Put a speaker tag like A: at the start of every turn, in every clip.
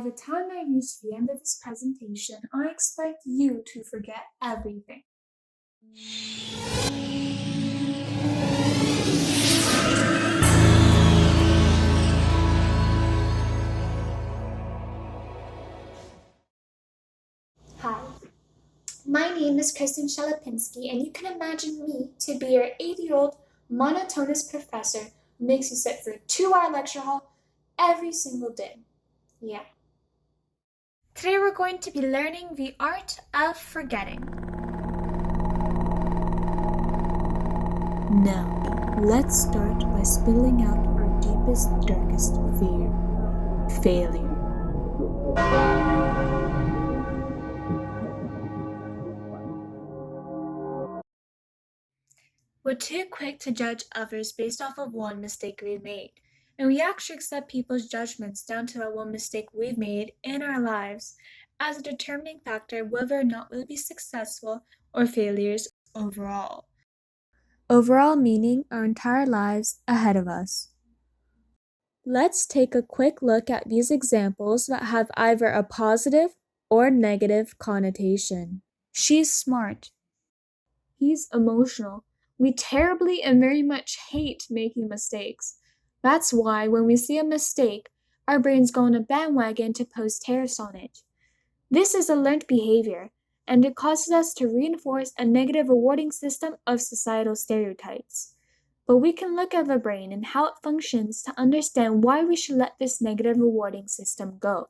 A: the time I reach the end of this presentation, I expect you to forget everything. Hi, my name is Kristen and you can imagine me to be your 80-year-old monotonous professor who makes you sit for a 2-hour lecture hall every single day. Yeah. Today we're going to be learning the art of forgetting.
B: Now, let's start by spilling out our deepest, darkest fear: failure.
A: We're too quick to judge others based off of one mistake we made, and we actually accept people's judgments down to that one mistake we've made in our lives as a determining factor whether or not we'll be successful or failures overall. Overall meaning our entire lives ahead of us. Let's take a quick look at these examples that have either a positive or negative connotation. She's smart. He's emotional. We terribly and very much hate making mistakes. That's why when we see a mistake, our brains go on a bandwagon to post tears on it. This is a learned behavior, and it causes us to reinforce a negative rewarding system of societal stereotypes. But we can look at the brain and how it functions to understand why we should let this negative rewarding system go.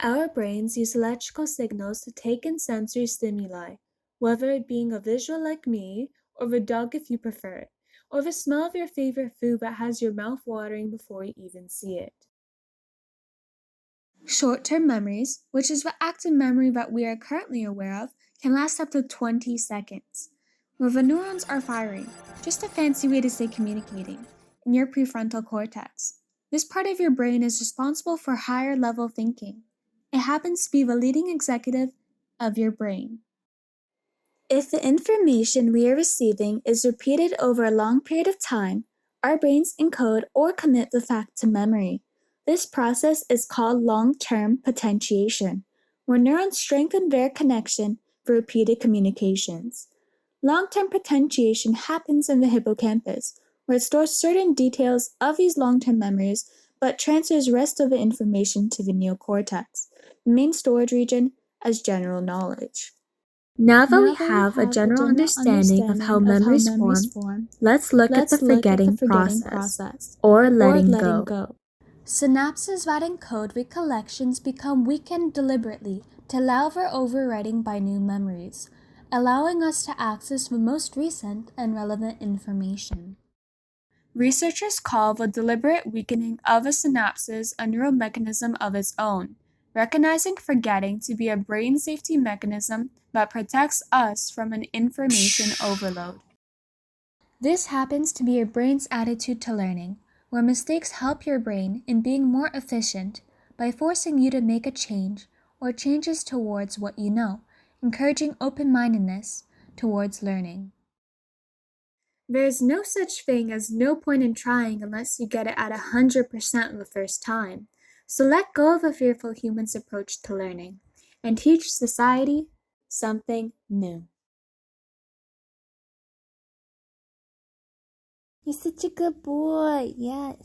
A: Our brains use electrical signals to take in sensory stimuli, whether it being a visual like me, or the dog if you prefer it, or the smell of your favorite food that has your mouth watering before you even see it. Short-term memories, which is the active memory that we are currently aware of, can last up to 20 seconds. Where the neurons are firing, just a fancy way to say communicating, in your prefrontal cortex. This part of your brain is responsible for higher level thinking. It happens to be the leading executive of your brain. If the information we are receiving is repeated over a long period of time, our brains encode or commit the fact to memory. This process is called long-term potentiation, where neurons strengthen their connection for repeated communications. Long-term potentiation happens in the hippocampus, where it stores certain details of these long-term memories but transfers the rest of the information to the neocortex, the main storage region, as general knowledge. Now that we have a general understanding of how memories form, let's look at the forgetting process, or letting go. Synapses that encode recollections become weakened deliberately to allow for overwriting by new memories, allowing us to access the most recent and relevant information. Researchers call the deliberate weakening of a synapses a neural mechanism of its own, recognizing forgetting to be a brain safety mechanism that protects us from an information overload. This happens to be your brain's attitude to learning, where mistakes help your brain in being more efficient by forcing you to make a change or changes towards what you know, encouraging open-mindedness towards learning. There is no such thing as no point in trying unless you get it at 100% the first time. So let go of a fearful human's approach to learning and teach society something new.
B: You're such a good boy, yes.